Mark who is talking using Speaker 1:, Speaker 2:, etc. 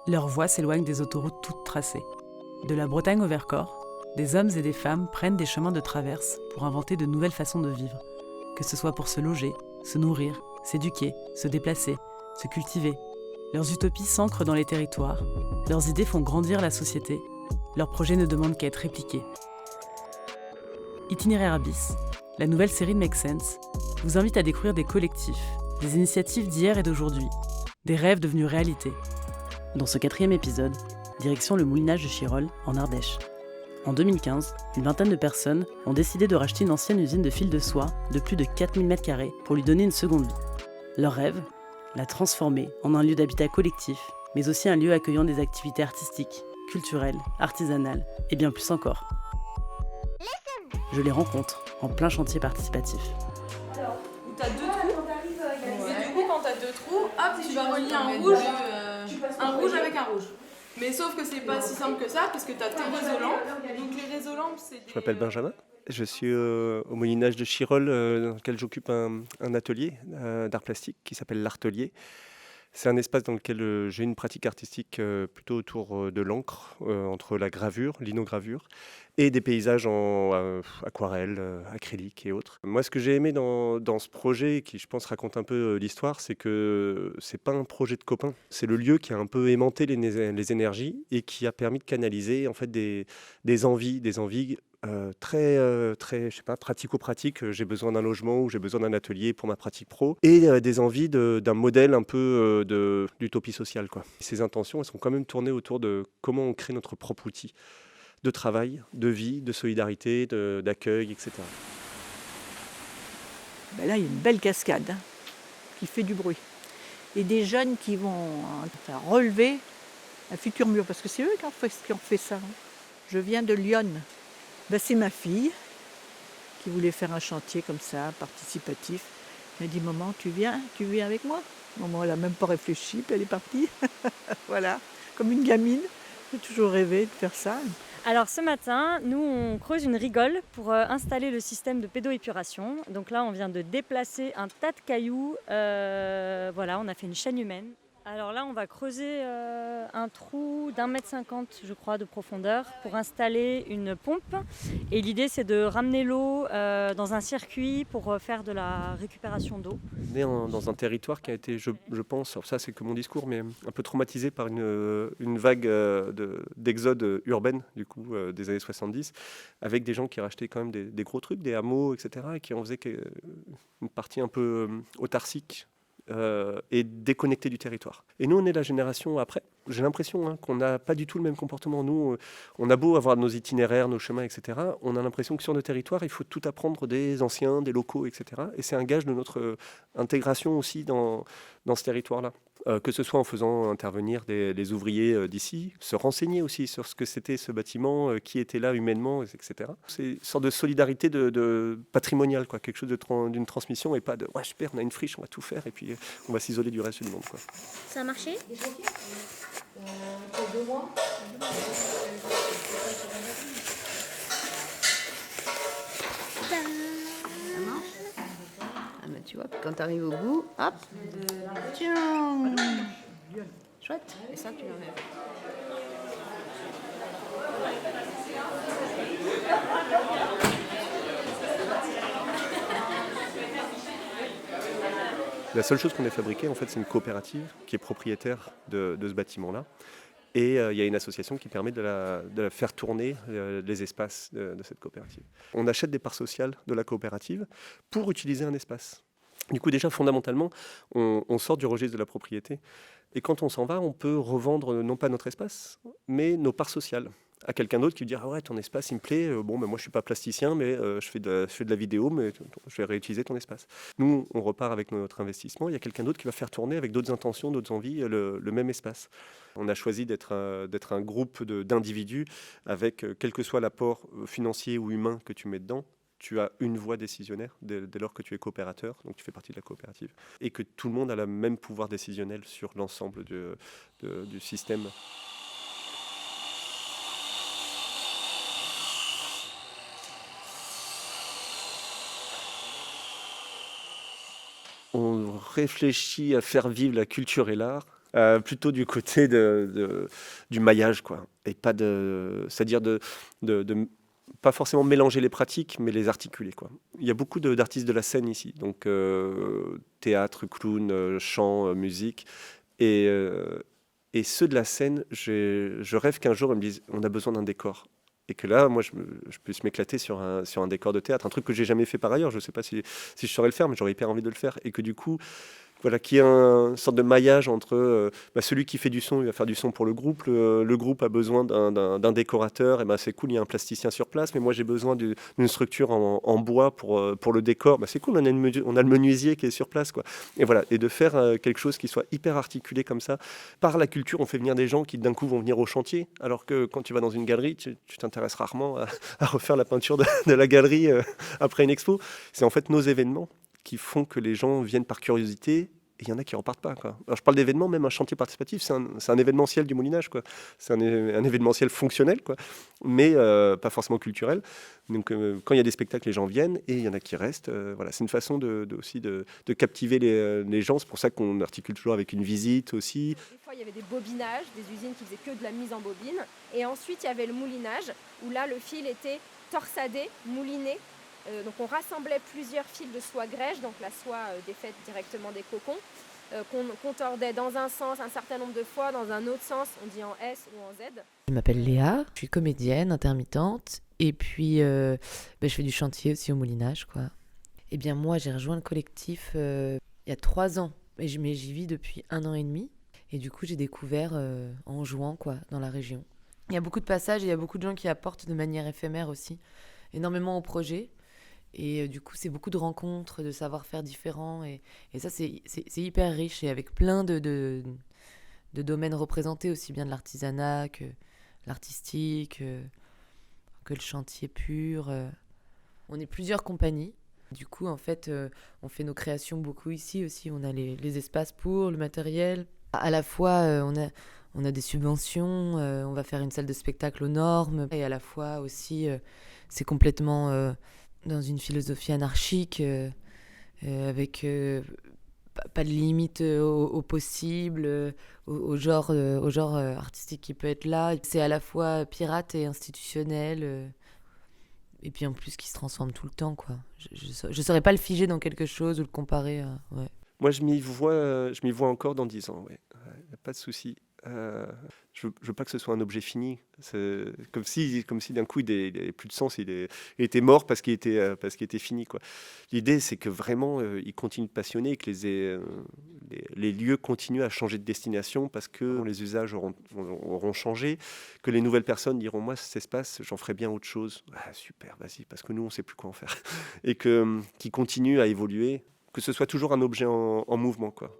Speaker 1: Leur voix s'éloigne des autoroutes toutes tracées. De la Bretagne au Vercors, des hommes et des femmes prennent des chemins de traverse pour inventer de nouvelles façons de vivre. Que ce soit pour se loger, se nourrir, s'éduquer, se déplacer, se cultiver. Leurs utopies s'ancrent dans les territoires, leurs idées font grandir la société, leurs projets ne demandent qu'à être répliqués. Itinéraire Abyss, la nouvelle série de Make Sense, vous invite à découvrir des collectifs, des initiatives d'hier et d'aujourd'hui, des rêves devenus réalité. Dans ce 4e épisode, direction le moulinage de Chirolles, en Ardèche. En 2015, une vingtaine de personnes ont décidé de racheter une ancienne usine de fil de soie de plus de 4000 m² pour lui donner une seconde vie. Leur rêve, la transformer en un lieu d'habitat collectif, mais aussi un lieu accueillant des activités artistiques, culturelles, artisanales et bien plus encore. Je les rencontre en plein chantier participatif.
Speaker 2: Alors, tu as 2 trous, et du coup quand tu as 2 trous, hop, tu vas relier un rouge avec un rouge. Mais sauf que c'est pas si simple que ça, parce que tu as tes résolants. Donc les résolants, c'est des...
Speaker 3: Je m'appelle Benjamin, je suis au moulinage de Chirolles, dans lequel j'occupe un atelier d'art plastique qui s'appelle l'Artelier. C'est un espace dans lequel j'ai une pratique artistique plutôt autour de l'encre, entre la gravure, l'inogravure, et des paysages en aquarelle, acrylique et autres. Moi, ce que j'ai aimé dans ce projet, qui je pense raconte un peu l'histoire, c'est que c'est pas un projet de copains. C'est le lieu qui a un peu aimanté les énergies et qui a permis de canaliser en fait des envies très, je sais pas, pratico-pratique. J'ai besoin d'un logement ou j'ai besoin d'un atelier pour ma pratique pro et des envies d'un modèle un peu d'utopie sociale, quoi. Ces intentions, elles sont quand même tournées autour de comment on crée notre propre outil de travail, de vie, de solidarité, d'accueil, etc.
Speaker 4: Ben là, il y a une belle cascade qui fait du bruit. Et des jeunes qui vont faire relever un futur mur, parce que c'est eux qui ont fait ça. Je viens de Lyon. Ben, c'est ma fille qui voulait faire un chantier comme ça, participatif. Elle m'a dit, maman, tu viens avec moi? Maman, elle n'a même pas réfléchi, puis elle est partie. Voilà, comme une gamine. J'ai toujours rêvé de faire ça.
Speaker 5: Alors ce matin, nous on creuse une rigole pour installer le système de pédoépuration. Donc là on vient de déplacer un tas de cailloux, voilà, on a fait une chaîne humaine. Alors là on va creuser un trou d'1,50 m je crois de profondeur pour installer une pompe. Et l'idée c'est de ramener l'eau dans un circuit pour faire de la récupération d'eau.
Speaker 3: On est dans un territoire qui a été, je pense, alors ça c'est que mon discours, mais un peu traumatisé par une vague d'exode urbaine du coup, des années 70, avec des gens qui rachetaient quand même des gros trucs, des hameaux, etc., et qui en faisaient une partie un peu autarcique et déconnectée du territoire. Et nous, on est la génération après. J'ai l'impression qu'on n'a pas du tout le même comportement. Nous, on a beau avoir nos itinéraires, nos chemins, etc. On a l'impression que sur nos territoires, il faut tout apprendre des anciens, des locaux, etc. Et c'est un gage de notre intégration aussi dans ce territoire-là. Que ce soit en faisant intervenir les ouvriers d'ici, se renseigner aussi sur ce que c'était ce bâtiment, qui était là humainement, etc. C'est une sorte de solidarité de patrimoniale, quoi, quelque chose d'une transmission et pas de « ouais super, on a une friche, on va tout faire et puis on va s'isoler du reste du monde ». Quoi.
Speaker 6: Ça a marché?
Speaker 2: 2 mois.
Speaker 6: Ça marche? Ah bah tu vois, puis quand t'arrives au bout, hop, tiens, chouette, et ça tu l'enlèves.
Speaker 3: La seule chose qu'on ait fabriquée, en fait, c'est une coopérative qui est propriétaire de ce bâtiment-là. Et il y a une association qui permet de la faire tourner les espaces de cette coopérative. On achète des parts sociales de la coopérative pour utiliser un espace. Du coup, déjà, fondamentalement, on sort du registre de la propriété. Et quand on s'en va, on peut revendre non pas notre espace, mais nos parts sociales à quelqu'un d'autre qui lui dit « Ah ouais, ton espace, il me plaît. Bon, ben, moi, je ne suis pas plasticien, mais je fais de la vidéo, mais je vais réutiliser ton espace. » Nous, on repart avec notre investissement. Il y a quelqu'un d'autre qui va faire tourner avec d'autres intentions, d'autres envies, le même espace. On a choisi d'être un groupe d'individus avec, quel que soit l'apport financier ou humain que tu mets dedans, tu as une voix décisionnaire dès lors que tu es coopérateur, donc tu fais partie de la coopérative, et que tout le monde a le même pouvoir décisionnel sur l'ensemble du système. On réfléchit à faire vivre la culture et l'art Plutôt du côté du maillage, quoi. Et pas c'est-à-dire de pas forcément mélanger les pratiques, mais les articuler, quoi. Il y a beaucoup d'artistes de la scène ici, donc théâtre, clown, chant, musique. Et ceux de la scène, je rêve qu'un jour, ils me disent on a besoin d'un décor. Et que là, moi, je puisse m'éclater sur un décor de théâtre, un truc que j'ai jamais fait par ailleurs. Je ne sais pas si je saurais le faire, mais j'aurais hyper envie de le faire. Et que du coup, voilà, qu'il y ait une sorte de maillage entre celui qui fait du son, il va faire du son pour le groupe. Le groupe a besoin d'un décorateur, et ben c'est cool, il y a un plasticien sur place. Mais moi, j'ai besoin d'une structure en bois pour le décor. Ben, c'est cool, on a le menuisier qui est sur place, quoi. Et voilà, et de faire quelque chose qui soit hyper articulé comme ça. Par la culture, on fait venir des gens qui d'un coup vont venir au chantier, alors que quand tu vas dans une galerie, tu t'intéresses rarement à refaire la peinture de la galerie après une expo. C'est en fait nos événements qui font que les gens viennent par curiosité, et il y en a qui ne repartent pas, quoi. Alors je parle d'événements, même un chantier participatif, c'est un événementiel du moulinage, quoi. C'est un événementiel fonctionnel, quoi, mais pas forcément culturel. Donc quand il y a des spectacles, les gens viennent, et il y en a qui restent. Voilà, c'est une façon aussi de captiver les gens. C'est pour ça qu'on articule toujours avec une visite aussi.
Speaker 7: Des fois, il y avait des bobinages, des usines qui faisaient que de la mise en bobine. Et ensuite, il y avait le moulinage, où là, le fil était torsadé, mouliné. Donc on rassemblait plusieurs fils de soie grèche, donc la soie défaite directement des cocons, qu'on tordait dans un sens un certain nombre de fois, dans un autre sens, on dit en S ou en Z.
Speaker 8: Je m'appelle Léa, je suis comédienne intermittente et puis je fais du chantier aussi au moulinage, quoi. Eh bien moi j'ai rejoint le collectif il y a 3 ans, mais j'y vis depuis 1 an et demi et du coup j'ai découvert en jouant, quoi, dans la région. Il y a beaucoup de passages et il y a beaucoup de gens qui apportent de manière éphémère aussi énormément au projet. Et du coup, c'est beaucoup de rencontres, de savoir-faire différents. Et ça, c'est hyper riche et avec plein de domaines représentés, aussi bien de l'artisanat que l'artistique, que le chantier pur. On est plusieurs compagnies. Du coup, en fait, on fait nos créations beaucoup ici aussi. On a les espaces pour, le matériel. À la fois, on a des subventions. On va faire une salle de spectacle aux normes. Et à la fois aussi, c'est complètement... dans une philosophie anarchique, avec pas de limite au possible, au genre artistique qui peut être là. C'est à la fois pirate et institutionnel, et puis en plus qui se transforme tout le temps, quoi. Je saurais pas le figer dans quelque chose ou le comparer. Ouais.
Speaker 3: Moi, je m'y vois encore dans 10 ans, ouais. Pas de souci. Je veux pas que ce soit un objet fini. C'est comme si d'un coup il avait plus de sens, il était mort parce qu'il était fini, quoi. L'idée, c'est que vraiment il continue de passionner et que les lieux continuent à changer de destination parce que les usages auront changé, que les nouvelles personnes diront moi cet espace j'en ferais bien autre chose. Ah, super, vas-y, parce que nous on sait plus quoi en faire. Et qu'il continue à évoluer, que ce soit toujours un objet en mouvement, quoi.